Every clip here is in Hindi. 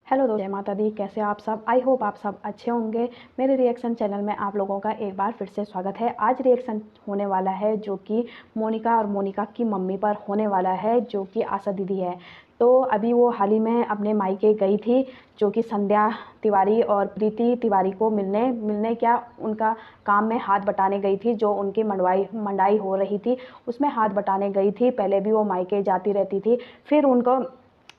हेलो दोस्तों, जय माता दी। कैसे आप सब? आई होप आप सब अच्छे होंगे। मेरे रिएक्शन चैनल में आप लोगों का एक बार फिर से स्वागत है। आज रिएक्शन होने वाला है जो कि मोनिका और मोनिका की मम्मी पर होने वाला है, जो कि आशा दीदी है। तो अभी वो हाल ही में अपने मायके गई थी, जो कि संध्या तिवारी और प्रीति तिवारी को मिलने क्या उनका काम में हाथ बटाने गई थी। जो उनकी मंडाई हो रही थी उसमें हाथ बटाने गई थी। पहले भी वो मायके जाती रहती थी। फिर उनको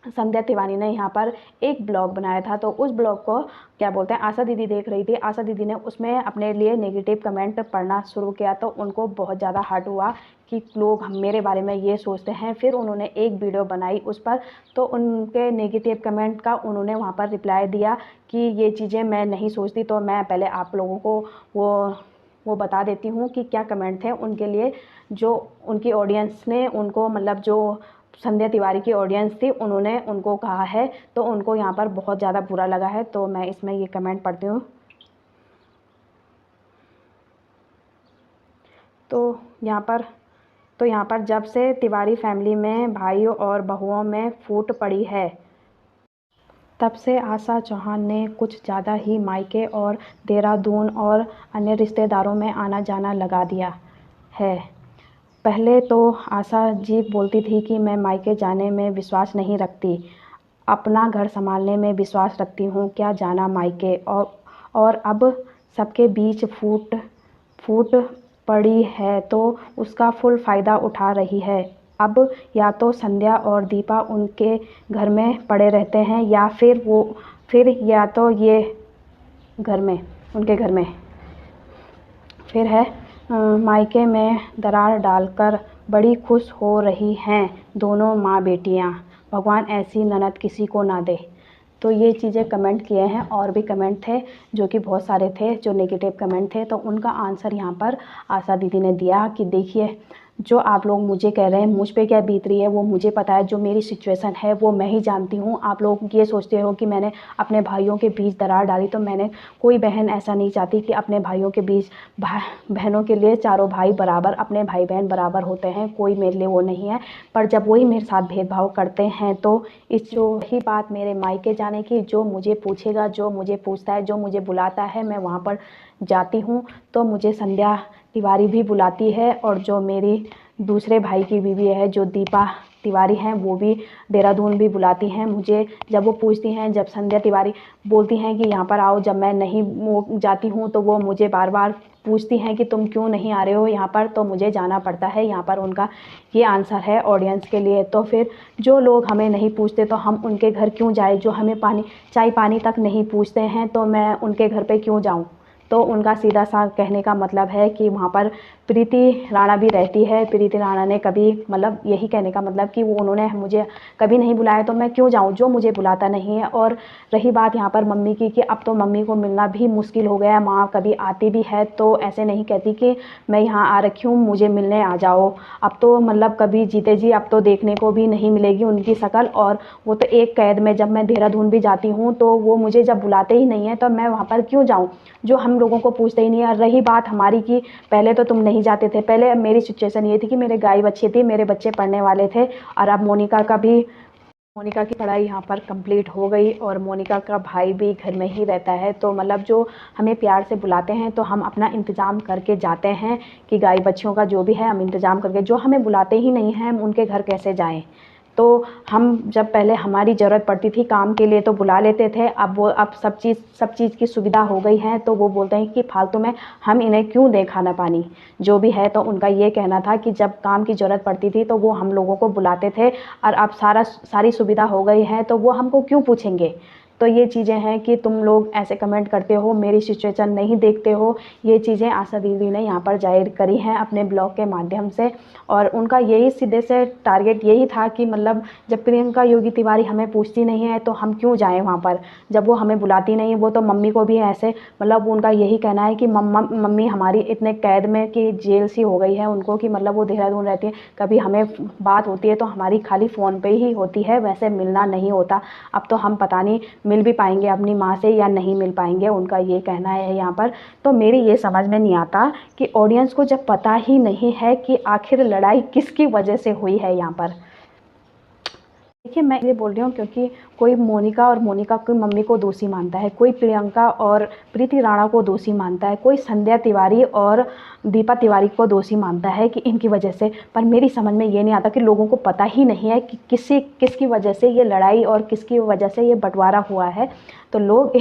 संध्या तिवारी ने यहाँ पर एक ब्लॉग बनाया था, तो उस ब्लॉग को क्या बोलते हैं आशा दीदी देख रही थी। आशा दीदी ने उसमें अपने लिए नेगेटिव कमेंट पढ़ना शुरू किया, तो उनको बहुत ज़्यादा हर्ट हुआ कि लोग मेरे बारे में ये सोचते हैं। फिर उन्होंने एक वीडियो बनाई उस पर, तो उनके नेगेटिव कमेंट का उन्होंने वहाँ पर रिप्लाई दिया कि ये चीज़ें मैं नहीं सोचती। तो मैं पहले आप लोगों को वो बता देती हूँ कि क्या कमेंट थे उनके लिए। जो उनकी ऑडियंस ने उनको, मतलब जो संध्या तिवारी की ऑडियंस थी, उन्होंने उनको कहा है, तो उनको यहाँ पर बहुत ज़्यादा बुरा लगा है। तो मैं इसमें ये कमेंट पढ़ती हूँ। तो यहाँ पर जब से तिवारी फैमिली में भाइयों और बहुओं में फूट पड़ी है, तब से आशा चौहान ने कुछ ज़्यादा ही मायके और देहरादून और अन्य रिश्तेदारों में आना जाना लगा दिया है। पहले तो आशा जी बोलती थी कि मैं मायके जाने में विश्वास नहीं रखती, अपना घर संभालने में विश्वास रखती हूँ, क्या जाना मायके। और अब सबके बीच फूट पड़ी है तो उसका फुल फ़ायदा उठा रही है। अब या तो संध्या और दीपा उनके घर में पड़े रहते हैं, या फिर या तो ये घर में उनके घर में फिर है मायके में दरार डालकर बड़ी खुश हो रही हैं दोनों माँ बेटियाँ। भगवान ऐसी ननद किसी को ना दे। तो ये चीज़ें कमेंट किए हैं, और भी कमेंट थे जो कि बहुत सारे थे जो नेगेटिव कमेंट थे। तो उनका आंसर यहाँ पर आशा दीदी ने दिया कि देखिए, जो आप लोग मुझे कह रहे हैं मुझ पे क्या बीत रही है वो मुझे पता है। जो मेरी सिचुएशन है वो मैं ही जानती हूँ। आप लोग ये सोचते हो कि मैंने अपने भाइयों के बीच दरार डाली, तो मैंने कोई बहन ऐसा नहीं चाहती कि अपने भाइयों के बीच। बहनों के लिए चारों भाई बराबर, अपने भाई बहन बराबर होते हैं, कोई मेरे लिए वो नहीं है। पर जब वही मेरे साथ भेदभाव करते हैं, तो इस जो ही बात मेरे मायके जाने की, जो मुझे पूछेगा, जो मुझे पूछता है, जो मुझे बुलाता है, मैं वहाँ पर जाती हूँ। तो मुझे संध्या तिवारी भी बुलाती है, और जो मेरी दूसरे भाई की बीवी है जो दीपा तिवारी हैं, वो भी देहरादून भी बुलाती हैं मुझे। जब वो पूछती हैं, जब संध्या तिवारी बोलती हैं कि यहाँ पर आओ, जब मैं नहीं जाती हूँ तो वो मुझे बार बार पूछती हैं कि तुम क्यों नहीं आ रहे हो यहाँ पर, तो मुझे जाना पड़ता है यहाँ पर। उनका ये आंसर है ऑडियंस के लिए। तो फिर जो लोग हमें नहीं पूछते तो हम उनके घर क्यों जाए? जो हमें चाय पानी तक नहीं पूछते हैं, तो मैं उनके घर पे क्यों जाऊँ? तो उनका सीधा सा कहने का मतलब है कि वहाँ पर प्रीति राणा भी रहती है। प्रीति राणा ने कभी, मतलब यही कहने का मतलब कि वो उन्होंने मुझे कभी नहीं बुलाया, तो मैं क्यों जाऊँ जो मुझे बुलाता नहीं है। और रही बात यहाँ पर मम्मी की, कि अब तो मम्मी को मिलना भी मुश्किल हो गया है। माँ कभी आती भी है तो ऐसे नहीं कहती कि मैं यहाँ आ रखी हूँ, मुझे मिलने आ जाओ। अब तो मतलब कभी जीते जी अब तो देखने को भी नहीं मिलेगी उनकी शक्ल। और वो तो एक कैद में, जब मैं देहरादून भी जाती हूँ तो वो मुझे जब बुलाते ही नहीं है, तो मैं वहाँ पर क्यों जाऊँ जो हम लोगों को पूछते ही नहीं है। रही बात हमारी की, पहले तो तुम नहीं जाते थे। पहले मेरी सिचुएशन ये थी कि मेरे गाय बच्चे थी, मेरे बच्चे पढ़ने वाले थे। और अब मोनिका की पढ़ाई यहाँ पर कंप्लीट हो गई, और मोनिका का भाई भी घर में ही रहता है। तो मतलब जो हमें प्यार से बुलाते हैं तो हम अपना इंतज़ाम करके जाते हैं कि गाय बच्चियों का जो भी है हम इंतज़ाम करके। जो हमें बुलाते ही नहीं हैं, हम उनके घर कैसे जाएं? तो हम जब पहले हमारी ज़रूरत पड़ती थी काम के लिए तो बुला लेते थे। अब सब चीज़ की सुविधा हो गई है, तो वो बोलते हैं कि फालतू में हम इन्हें क्यों दें खाना पानी जो भी है। तो उनका ये कहना था कि जब काम की ज़रूरत पड़ती थी तो वो हम लोगों को बुलाते थे, और अब सारी सुविधा हो गई है तो वो हमको क्यों पूछेंगे। तो ये चीज़ें हैं कि तुम लोग ऐसे कमेंट करते हो, मेरी सिचुएशन नहीं देखते हो। ये चीज़ें आशा दीदी ने यहाँ पर जाहिर करी हैं अपने ब्लॉग के माध्यम से। और उनका यही सीधे से टारगेट यही था कि मतलब जब प्रियंका योगी तिवारी हमें पूछती नहीं है तो हम क्यों जाएं वहाँ पर, जब वो हमें बुलाती नहीं है। वो तो मम्मी को भी ऐसे, मतलब उनका यही कहना है कि मम्मी हमारी इतने कैद में कि जेल सी हो गई है उनको, कि मतलब वो देहरादून रहती है, कभी हमें बात होती है तो हमारी खाली फ़ोन पे ही होती है, वैसे मिलना नहीं होता। अब तो हम पता नहीं मिल भी पाएंगे अपनी माँ से या नहीं मिल पाएंगे, उनका ये कहना है यहाँ पर। तो मेरी ये समझ में नहीं आता कि ऑडियंस को जब पता ही नहीं है कि आखिर लड़ाई किसकी वजह से हुई है यहाँ पर। देखिए, मैं ये बोल रही हूँ क्योंकि कोई मोनिका और मोनिका की मम्मी को दोषी मानता है, कोई प्रियंका और प्रीति राणा को दोषी मानता है, कोई संध्या तिवारी और दीपा तिवारी को दोषी मानता है कि इनकी वजह से। पर मेरी समझ में ये नहीं आता कि लोगों को पता ही नहीं है कि किसकी वजह से ये लड़ाई और किसकी वजह से ये बंटवारा हुआ है। तो लोग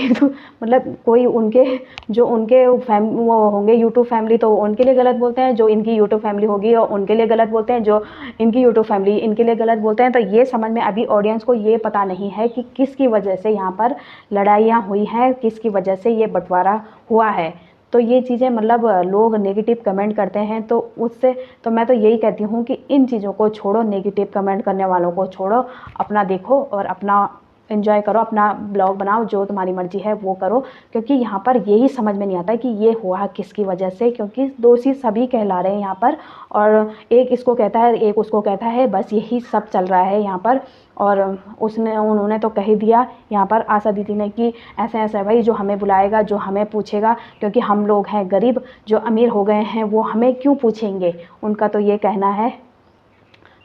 मतलब कोई उनके जो उनके वो होंगे यूट्यूब फैमिली, तो उनके लिए गलत बोलते हैं, जो इनकी यूट्यूब फैमिली होगी और उनके लिए गलत बोलते हैं, जो इनकी यूट्यूब फैमिली इनके लिए गलत बोलते हैं। तो ये समझ में अभी ऑडियंस को ये पता नहीं है कि किसकी वजह से यहाँ पर लड़ाइयाँ हुई हैं, किसकी वजह से ये बंटवारा हुआ है। तो ये चीज़ें मतलब लोग नेगेटिव कमेंट करते हैं, तो उससे तो मैं तो यही कहती हूँ कि इन चीज़ों को छोड़ो, नेगेटिव कमेंट करने वालों को छोड़ो, अपना देखो और अपना एंजॉय करो, अपना ब्लॉग बनाओ, जो तुम्हारी मर्ज़ी है वो करो। क्योंकि यहाँ पर यही समझ में नहीं आता कि ये हुआ किसकी वजह से, क्योंकि दोषी सभी कहला रहे हैं यहाँ पर, और एक इसको कहता है, एक उसको कहता है, बस यही सब चल रहा है यहाँ पर। और उन्होंने तो कह ही दिया यहाँ पर आशा दीदी ने कि ऐसे ऐसा है भाई, जो हमें बुलाएगा, जो हमें पूछेगा, क्योंकि हम लोग हैं गरीब, जो अमीर हो गए हैं वो हमें क्यों पूछेंगे, उनका तो ये कहना है।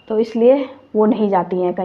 तो इसलिए वो नहीं जाती हैं कहीं।